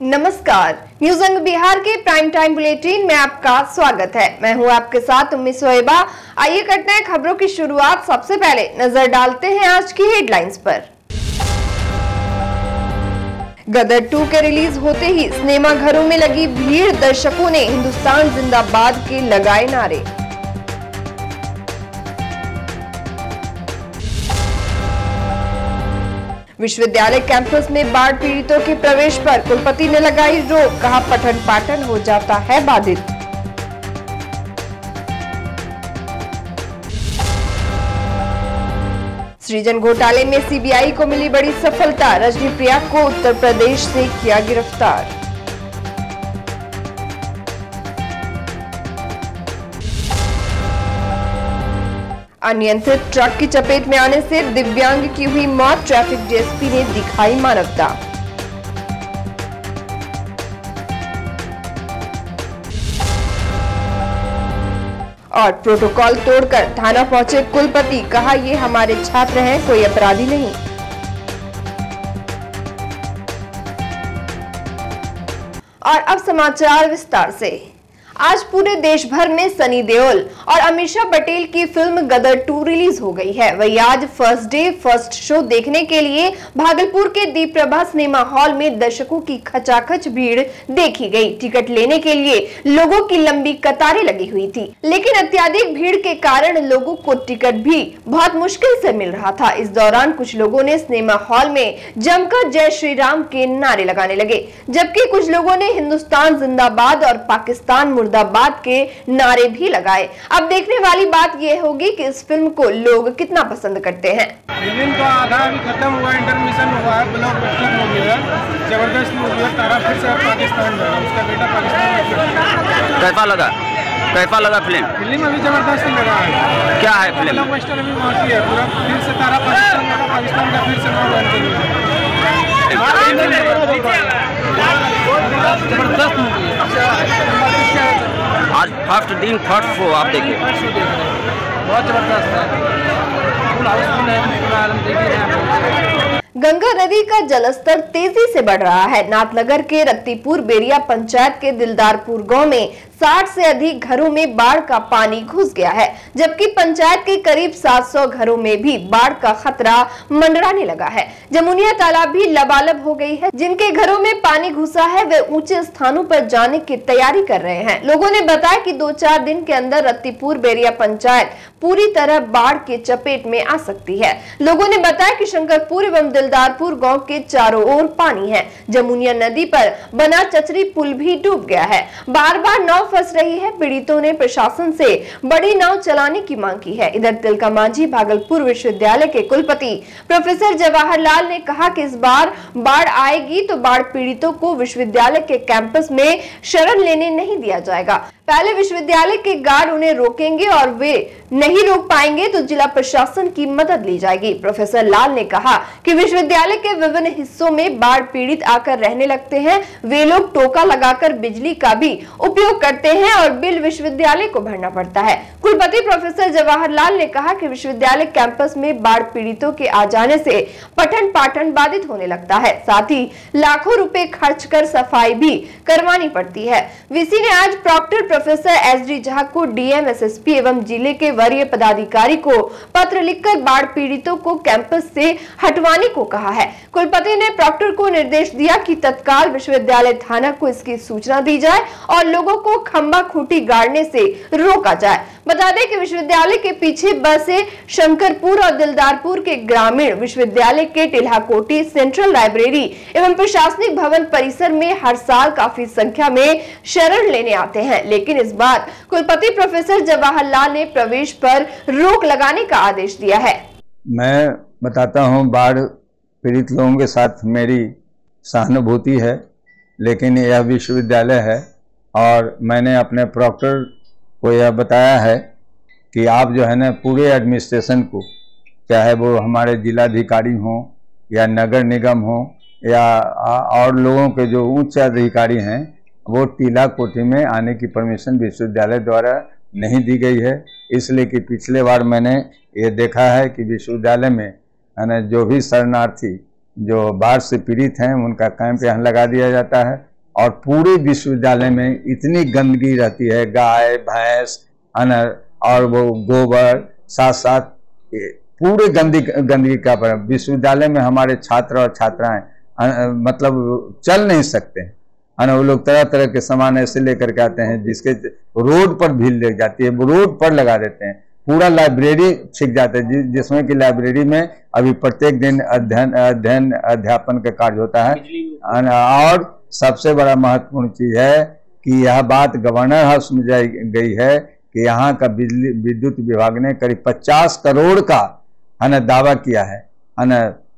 नमस्कार, न्यूज अंग बिहार के प्राइम टाइम बुलेटिन में आपका स्वागत है। मैं हूं आपके साथ उम्मी सोएबा। आइए करते हैं खबरों की शुरुआत। सबसे पहले नजर डालते हैं आज की हेडलाइंस पर। गदर 2 के रिलीज होते ही सिनेमा घरों में लगी भीड़, दर्शकों ने हिंदुस्तान जिंदाबाद के लगाए नारे। विश्वविद्यालय कैंपस में बाढ़ पीड़ितों के प्रवेश पर कुलपति ने लगाई रोक, कहा पठन पाठन हो जाता है बाधित। सृजन घोटाले में सीबीआई को मिली बड़ी सफलता, रजनी प्रिया को उत्तर प्रदेश से किया गिरफ्तार। अनियंत्रित ट्रक की चपेट में आने से दिव्यांग की हुई मौत, ट्रैफिक डीएसपी ने दिखाई मानवता। और प्रोटोकॉल तोड़कर थाना पहुंचे कुलपति, कहा ये हमारे छात्र हैं, कोई अपराधी नहीं। और अब समाचार विस्तार से। आज पूरे देश भर में सनी देओल और अमीषा पटेल की फिल्म गदर 2 रिलीज हो गई है। वही आज फर्स्ट डे फर्स्ट शो देखने के लिए भागलपुर के दीप प्रभा सिनेमा हॉल में दर्शकों की खचाखच भीड़ देखी गई। टिकट लेने के लिए लोगों की लंबी कतारें लगी हुई थी, लेकिन अत्यधिक भीड़ के कारण लोगों को टिकट भी बहुत मुश्किल से मिल रहा था। इस दौरान कुछ लोगों ने सिनेमा हॉल में जमकर जय श्री राम के नारे लगाने लगे, जबकि कुछ लोगों ने हिंदुस्तान जिंदाबाद और पाकिस्तान मुर्दाबाद के नारे भी लगाए। अब देखने वाली बात यह होगी कि इस फिल्म को लोग कितना पसंद करते हैं। फिल्म तो आधा अभी खत्म हुआ, इंटरमिशन हुआ है, ब्लॉकबस्टर मूवी है, जबरदस्त मूवी है। तारा फिर से पाकिस्तान जा रहा है, उसका बेटा पाकिस्तान। कैसा लगा फिल्म? फिल्म अभी जबरदस्त लगा है। क्या है फिल्म? ब्लॉकबस्टर अभी बाकी है पूरा। फिर से तारा पाकिस्तान का फिर से नाम बन जबरदस्त मूवी है। आज फर्स्ट दिन फर्स्ट शो आप देखिए, बहुत जबरदस्त है। गंगा नदी का जलस्तर तेजी से बढ़ रहा है। नाथनगर के रत्तीपुर बेरिया पंचायत के दिलदारपुर गांव में 60 से अधिक घरों में बाढ़ का पानी घुस गया है, जबकि पंचायत के करीब 700 घरों में भी बाढ़ का खतरा मंडराने लगा है। जमुनिया तालाब भी लबालब हो गई है। जिनके घरों में पानी घुसा है वे ऊंचे स्थानों पर जाने की तैयारी कर रहे हैं। लोगों ने बताया कि 2-4 दिन के अंदर रत्तीपुर बेरिया पंचायत पूरी तरह बाढ़ के चपेट में आ सकती है। लोगों ने बताया कि शंकरपुर एवं दिलदारपुर गांव के चारों ओर पानी है। जमुनिया नदी पर बना चचरी पुल भी डूब गया है। बार बार नाव फंस रही है। पीड़ितों ने प्रशासन से बड़ी नाव चलाने की मांग की है। इधर तिलका मांझी भागलपुर विश्वविद्यालय के कुलपति प्रोफेसर जवाहर लाल ने कहा कि इस बार बाढ़ आएगी तो बाढ़ पीड़ितों को विश्वविद्यालय के कैंपस में शरण लेने नहीं दिया जाएगा। पहले विश्वविद्यालय के गार्ड उन्हें रोकेंगे और वे नहीं रोक पाएंगे तो जिला प्रशासन की मदद ली जाएगी। प्रोफेसर लाल ने कहा कि विश्वविद्यालय के विभिन्न हिस्सों में बाढ़ पीड़ित आकर रहने लगते हैं। वे लोग टोका लगाकर बिजली का भी उपयोग करते हैं और बिल विश्वविद्यालय को भरना पड़ता है। कुलपति प्रोफेसर जवाहर लाल ने कहा कि विश्वविद्यालय कैंपस में बाढ़ पीड़ितों के आ जाने से पठन पाठन बाधित होने लगता है। साथ ही लाखों रुपए खर्च कर सफाई भी करवानी पड़ती है। वीसी ने आज प्रॉक्टर प्रोफेसर एसडी झा को डीएम, एसएसपी एवं जिले के वरीय पदाधिकारी को पत्र लिखकर बाढ़ पीड़ितों को कैंपस से हटवाने को कहा है। कुलपति ने प्रॉक्टर को निर्देश दिया कि तत्काल विश्वविद्यालय थाना को इसकी सूचना दी जाए और लोगों को खंबा खूंटी गाड़ने से रोका जाए। बता दें कि विश्वविद्यालय के पीछे बसे शंकरपुर और दिलदारपुर के ग्रामीण विश्वविद्यालय के टिल्हाकोटी सेंट्रल लाइब्रेरी एवं प्रशासनिक भवन परिसर में हर साल काफी संख्या में शरण लेने आते हैं, लेकिन इस बार कुलपति प्रोफेसर जवाहर लाल ने प्रवेश पर रोक लगाने का आदेश दिया है। मैं बताता हूं, बाढ़ पीड़ित लोगों के साथ मेरी सहानुभूति है, लेकिन यह विश्वविद्यालय है और मैंने अपने प्रॉक्टर को यह बताया है कि आप जो है ना पूरे एडमिनिस्ट्रेशन को, चाहे वो हमारे जिलाधिकारी हों या नगर निगम हो या और लोगों के जो उच्च अधिकारी हैं, वो टीला कोठी में आने की परमिशन विश्वविद्यालय द्वारा नहीं दी गई है। इसलिए कि पिछले बार मैंने ये देखा है कि विश्वविद्यालय में जो भी शरणार्थी जो बाढ़ से पीड़ित हैं उनका कैंप यहाँ लगा दिया जाता है। और पूरे विश्वविद्यालय में इतनी गंदगी रहती है, गाय भैंस और वो गोबर, साथ साथ पूरे गंदगी का विश्वविद्यालय में हमारे छात्र और छात्राएं मतलब चल नहीं सकते हैं। वो लोग तरह तरह के सामान ऐसे लेकर के आते हैं जिसके रोड पर भीड़ लग जाती है, वो रोड पर लगा देते हैं। पूरा लाइब्रेरी छिक जाता है, जिसमें कि लाइब्रेरी में अभी प्रत्येक दिन अध्यापन का कार्य होता है। और सबसे बड़ा महत्वपूर्ण चीज है कि यह बात गवर्नर हाउस में गई है कि यहाँ का बिजली विद्युत विभाग ने करीब 50 करोड़ का दावा किया है।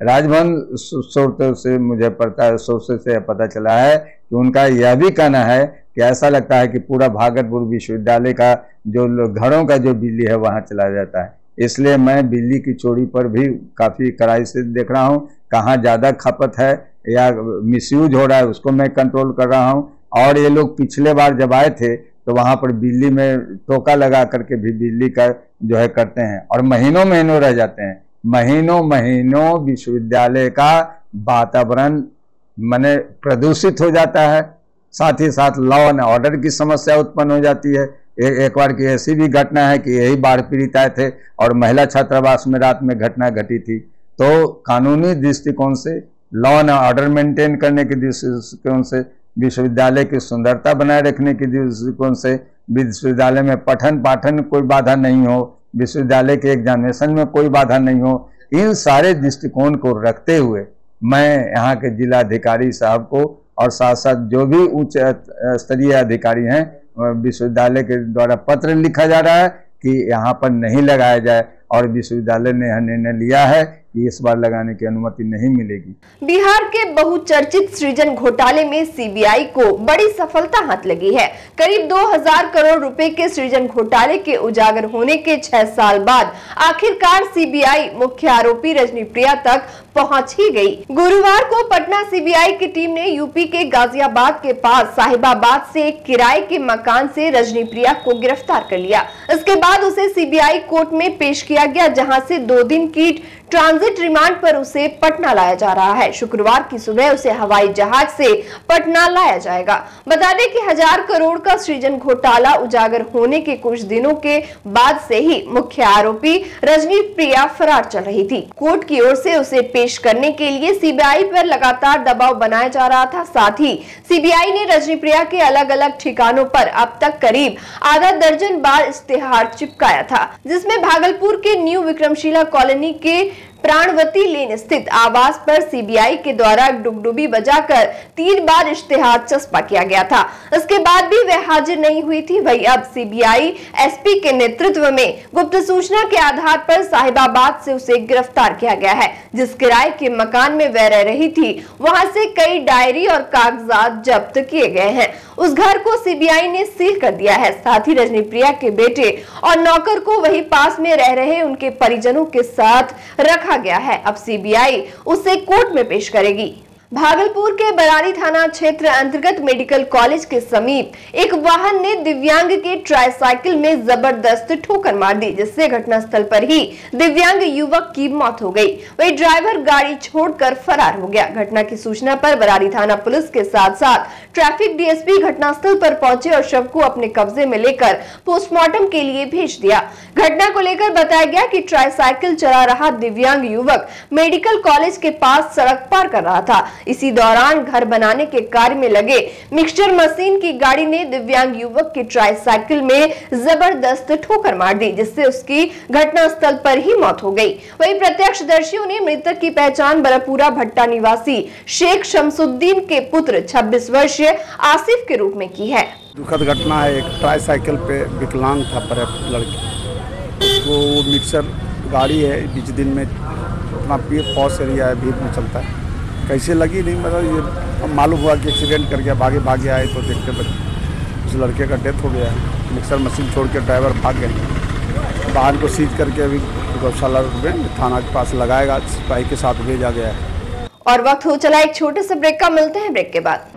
राजभवन सोर्सों से मुझे सोर्सेस से पता चला है कि उनका यह भी कहना है कि ऐसा लगता है कि पूरा भागलपुर विश्वविद्यालय का जो घरों का जो बिजली है वहाँ चला जाता है। इसलिए मैं बिजली की चोरी पर भी काफ़ी कड़ाई से देख रहा हूँ, कहाँ ज़्यादा खपत है या मिसयूज हो रहा है उसको मैं कंट्रोल कर रहा हूँ। और ये लोग पिछले बार जब आए थे तो वहाँ पर बिजली में टोका लगा करके भी बिजली का जो है करते हैं और महीनों महीनों रह जाते हैं। महीनों विश्वविद्यालय का वातावरण माने प्रदूषित हो जाता है। साथ ही साथ लॉ एंड ऑर्डर की समस्या उत्पन्न हो जाती है। एक बार की ऐसी भी घटना है कि यही बाढ़ पीड़ित आए थे और महिला छात्रावास में रात में घटना घटी थी। तो कानूनी दृष्टिकोण से, लॉ एंड ऑर्डर मेंटेन करने के दृष्टिकोण से, विश्वविद्यालय की सुंदरता बनाए रखने के दृष्टिकोण से, विश्वविद्यालय में पठन पाठन कोई बाधा नहीं हो, विश्वविद्यालय के एग्जामिनेशन में कोई बाधा नहीं हो, इन सारे दृष्टिकोण को रखते हुए मैं यहाँ के जिला अधिकारी साहब को और साथ साथ जो भी उच्च स्तरीय अधिकारी हैं विश्वविद्यालय के द्वारा पत्र लिखा जा रहा है कि यहाँ पर नहीं लगाया जाए। और विश्वविद्यालय ने यह निर्णय लिया है कि इस बार लगाने की अनुमति नहीं मिलेगी। बिहार के बहुचर्चित सृजन घोटाले में सीबीआई को बड़ी सफलता हाथ लगी है। करीब 2000 करोड़ रुपए के सृजन घोटाले के उजागर होने के 6 साल बाद आखिरकार सीबीआई मुख्य आरोपी रजनी प्रिया तक पहुंच ही गई। गुरुवार को पटना सीबीआई की टीम ने यूपी के गाजियाबाद के पास साहिबाबाद से एक किराए के मकान से रजनी प्रिया को गिरफ्तार कर लिया। इसके बाद उसे सीबीआई कोर्ट में पेश किया गया, जहां से 2 दिन की ट्रांजिट रिमांड पर उसे पटना लाया जा रहा है। शुक्रवार की सुबह उसे हवाई जहाज से पटना लाया जाएगा। बता दें कि 1000 करोड़ का सृजन घोटाला उजागर होने के कुछ दिनों के बाद से ही मुख्य आरोपी रजनी प्रिया फरार चल रही थी। कोर्ट की ओर से उसे पेश करने के लिए सीबीआई पर लगातार दबाव बनाया जा रहा था। साथ ही सीबीआई ने रजनी प्रिया के अलग अलग ठिकानों पर अब तक करीब आधा दर्जन बार इश्तेहार चिपकाया था, जिसमें भागलपुर के न्यू विक्रमशिला कॉलोनी के प्राणवती लेन स्थित आवास पर सीबीआई के द्वारा डुगडुगी बजाकर 3 बार इश्तेहार चस्पा किया गया था। इसके बाद भी वह हाजिर नहीं हुई थी। वही अब सीबीआई एसपी के नेतृत्व में गुप्त सूचना के आधार पर साहिबाबाद से उसे गिरफ्तार किया गया है। जिस किराए के मकान में वह रह रही थी वहां से कई डायरी और कागजात जब्त किए गए हैं। उस घर को सीबीआई ने सील कर दिया है। साथ ही रजनी प्रिया के बेटे और नौकर को वही पास में रह रहे उनके परिजनों के साथ रखा गया है। अब सीबीआई उसे कोर्ट में पेश करेगी। भागलपुर के बरारी थाना क्षेत्र अंतर्गत मेडिकल कॉलेज के समीप एक वाहन ने दिव्यांग के ट्राईसाइकिल में जबरदस्त ठोकर मार दी, जिससे घटनास्थल पर ही दिव्यांग युवक की मौत हो गई। वही ड्राइवर गाड़ी छोड़कर फरार हो गया। घटना की सूचना पर बरारी थाना पुलिस के साथ साथ ट्रैफिक डीएसपी घटनास्थल पर पहुंचे और शव को अपने कब्जे में लेकर पोस्टमार्टम के लिए भेज दिया। घटना को लेकर बताया गया कि ट्राईसाइकिल चला रहा दिव्यांग युवक मेडिकल कॉलेज के पास सड़क पार कर रहा था। इसी दौरान घर बनाने के कार्य में लगे मिक्सचर मशीन की गाड़ी ने दिव्यांग युवक की ट्राईसाइकिल में जबरदस्त ठोकर मार दी, जिससे उसकी घटनास्थल पर ही मौत हो गई। वहीं प्रत्यक्षदर्शियों ने मृतक की पहचान बरपुरा भट्टा निवासी शेख शमसुद्दीन के पुत्र 26 वर्षीय आसिफ के रूप में की है। दुखद घटना है। एक ट्राईसाइकिल पे विकलांग था लड़की, उसको मिक्सर गाड़ी है, बीच दिन में अपना पॉस एरिया है, भीड़ में चलता है, कैसे लगी नहीं मतलब ये मालूम हुआ कि एक्सीडेंट कर गया। भागे आए तो देखते उस लड़के का डेथ हो गया। मिक्सर मशीन छोड़ के ड्राइवर भाग गए। वाहन को सीज करके अभी गौशाला थाना के पास लगाएगा, सिपाही के साथ भेजा गया है। और वक्त हो चला एक छोटे से ब्रेक का, मिलते हैं ब्रेक के बाद।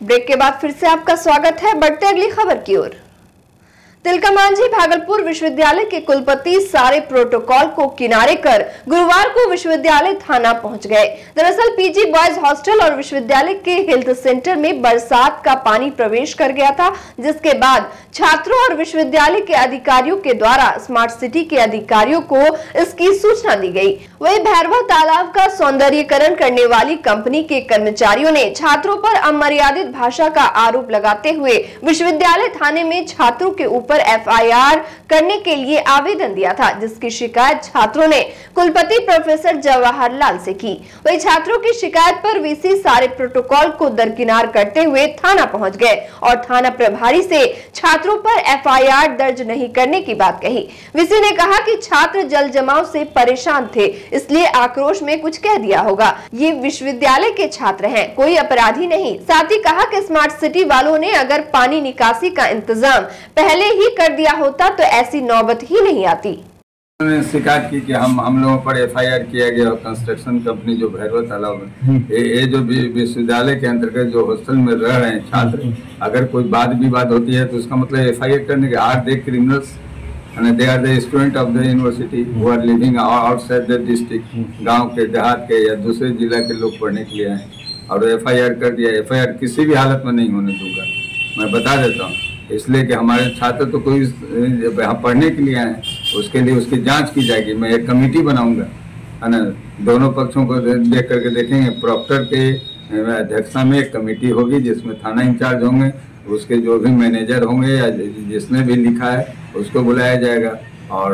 ब्रेक के बाद फिर से आपका स्वागत है। बढ़ते अगली खबर की ओर। तिलकामांझी भागलपुर विश्वविद्यालय के कुलपति सारे प्रोटोकॉल को किनारे कर गुरुवार को विश्वविद्यालय थाना पहुंच गए। दरअसल पीजी बॉयज हॉस्टल और विश्वविद्यालय के हेल्थ सेंटर में बरसात का पानी प्रवेश कर गया था, जिसके बाद छात्रों और विश्वविद्यालय के अधिकारियों के द्वारा स्मार्ट सिटी के अधिकारियों को इसकी सूचना दी गई। वहीं भैरवा तालाब का सौंदर्यीकरण करने वाली कंपनी के कर्मचारियों ने छात्रों पर अमर्यादित भाषा का आरोप लगाते हुए विश्वविद्यालय थाने में छात्रों के ऊपर एफआईआर करने के लिए आवेदन दिया था, जिसकी शिकायत छात्रों ने कुलपति प्रोफेसर जवाहरलाल से की। वही छात्रों की शिकायत पर वीसी सारे प्रोटोकॉल को दरकिनार करते हुए थाना पहुंच गए और थाना प्रभारी से छात्रों पर एफआईआर दर्ज नहीं करने की बात कही। वीसी ने कहा कि छात्र जल जमाव से परेशान थे, इसलिए आक्रोश में कुछ कह दिया होगा। ये विश्वविद्यालय के छात्र हैं, कोई अपराधी नहीं। साथ ही कहा कि स्मार्ट सिटी वालों ने अगर पानी निकासी का इंतजाम पहले ही कर दिया होता तो ऐसी नौबत ही नहीं आती। उन्होंने शिकायत की कि हम लोगों पर एफआईआर किया गया और कंस्ट्रक्शन कंपनी जो भैरवा तालाब में ये जो विश्वविद्यालय के अंतर्गत जो हॉस्टल में रह रहे हैं छात्र, अगर कोई वाद विवाद होती है तो उसका मतलब एफआईआर करने के are they criminals and they are the student of the university who are living outside the district, गांव के देहात के या दूसरे जिला के लोग पढ़ने के लिए आए और एफआईआर कर दिया। एफआईआर किसी भी हालत में नहीं होने दूंगा, मैं बता देता हूँ, इसलिए कि हमारे छात्र तो कोई यहाँ पढ़ने के लिए आए, उसके लिए उसकी जांच की जाएगी। मैं एक कमेटी बनाऊंगा, है ना, दोनों पक्षों को देख करके देखेंगे। प्रॉक्टर के अध्यक्षता में एक कमेटी होगी जिसमें थाना इंचार्ज होंगे, उसके जो भी मैनेजर होंगे या जिसने भी लिखा है उसको बुलाया जाएगा और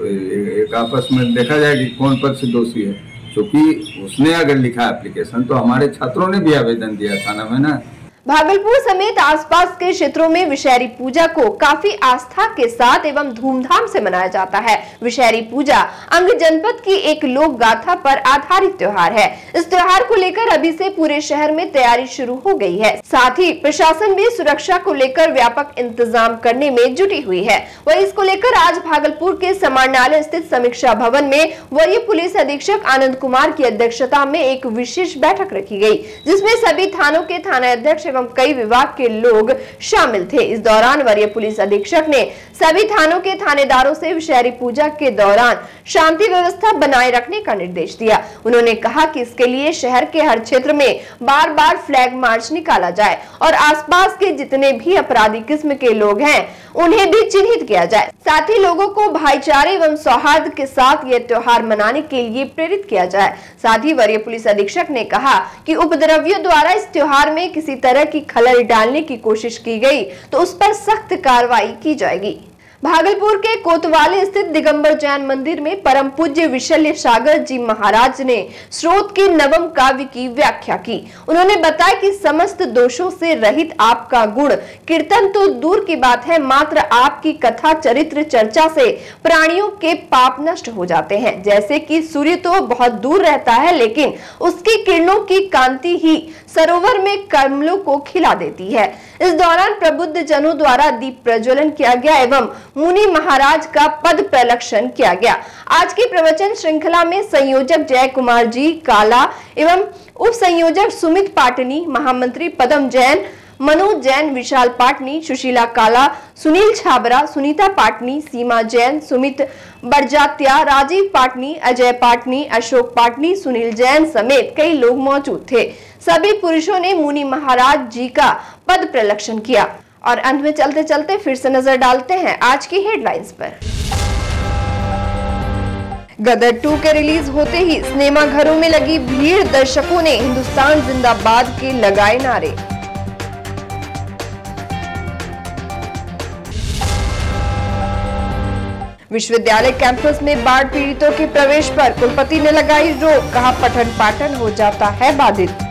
एक आपस में देखा जाएगा कि कौन पक्ष दोषी है। क्योंकि उसने अगर लिखा एप्लीकेशन तो हमारे छात्रों ने भी आवेदन दिया थाना में ना। भागलपुर समेत आसपास के क्षेत्रों में विषहरी पूजा को काफी आस्था के साथ एवं धूमधाम से मनाया जाता है। विषहरी पूजा अंग जनपद की एक लोक गाथा पर आधारित त्योहार है। इस त्योहार को लेकर अभी से पूरे शहर में तैयारी शुरू हो गई है। साथ ही प्रशासन भी सुरक्षा को लेकर व्यापक इंतजाम करने में जुटी हुई है। वही इसको लेकर आज भागलपुर के समाहरणालय स्थित समीक्षा भवन में वरीय पुलिस अधीक्षक आनंद कुमार की अध्यक्षता में एक विशेष बैठक रखी गयी, जिसमें सभी थानों के थानाध्यक्ष कई विभाग के लोग शामिल थे। इस दौरान वरीय पुलिस अधीक्षक ने सभी थानों के थानेदारों से विषहरी पूजा के दौरान शांति व्यवस्था बनाए रखने का निर्देश दिया। उन्होंने कहा कि इसके लिए शहर के हर क्षेत्र में बार बार फ्लैग मार्च निकाला जाए और आसपास के जितने भी अपराधी किस्म के लोग हैं उन्हें भी चिन्हित किया जाए। साथ ही लोगों को भाईचारे एवं सौहार्द के साथ यह त्योहार मनाने के लिए प्रेरित किया जाए। साथ ही वरीय पुलिस अधीक्षक ने कहा कि उपद्रवियों द्वारा इस त्योहार में किसी तरह की खलल डालने की कोशिश की गई तो उस पर सख्त कार्रवाई की जाएगी। भागलपुर के कोतवाली स्थित दिगंबर जैन मंदिर में परम पूज्य विशल्य सागर जी महाराज ने स्रोत के नवम काव्य की व्याख्या की। उन्होंने बताया कि समस्त दोषों से रहित आपका गुण कीर्तन तो दूर की बात है, मात्र आपकी कथा चरित्र चर्चा से प्राणियों के पाप नष्ट हो जाते हैं। जैसे कि सूर्य तो बहुत दूर रहता है, लेकिन उसकी किरणों की कांति ही सरोवर में कमलों को खिला देती है। इस दौरान प्रबुद्ध जनों द्वारा दीप प्रज्वलन किया गया एवं मुनि महाराज का पद प्रलक्षण किया गया। आज की प्रवचन श्रृंखला में संयोजक जय कुमार जी काला एवं उप संयोजक सुमित पाटनी, महामंत्री पदम जैन, मनोज जैन, विशाल पाटनी, सुशीला काला, सुनील छाबरा, सुनीता पाटनी, सीमा जैन, सुमित बरजात्या, राजीव पाटनी, अजय पाटनी, अशोक पाटनी, सुनील जैन समेत कई लोग मौजूद थे। सभी पुरुषों ने मुनि महाराज जी का पद प्रलक्षण किया। और अंत में चलते चलते फिर से नजर डालते हैं आज की हेडलाइंस पर। गदर 2 के रिलीज होते ही सिनेमा घरों में लगी भीड़, दर्शकों ने हिंदुस्तान जिंदाबाद के लगाए नारे। विश्वविद्यालय कैंपस में बाढ़ पीड़ितों के प्रवेश पर कुलपति ने लगाई रोक, कहा पठन पाठन हो जाता है बाधित।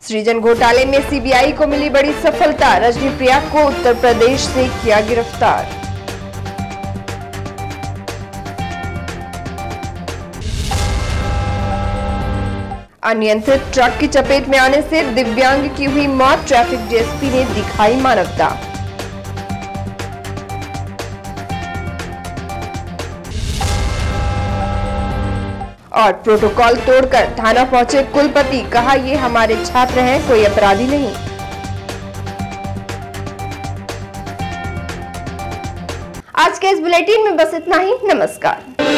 सृजन घोटाले में सीबीआई को मिली बड़ी सफलता, रजनी प्रिया को उत्तर प्रदेश से किया गिरफ्तार। अनियंत्रित ट्रक की चपेट में आने से दिव्यांग की हुई मौत, ट्रैफिक डीएसपी ने दिखाई मानवता। और प्रोटोकॉल तोड़कर थाना पहुंचे कुलपति, कहा ये हमारे छात्र हैं, कोई अपराधी नहीं। आज के इस बुलेटिन में बस इतना ही। नमस्कार।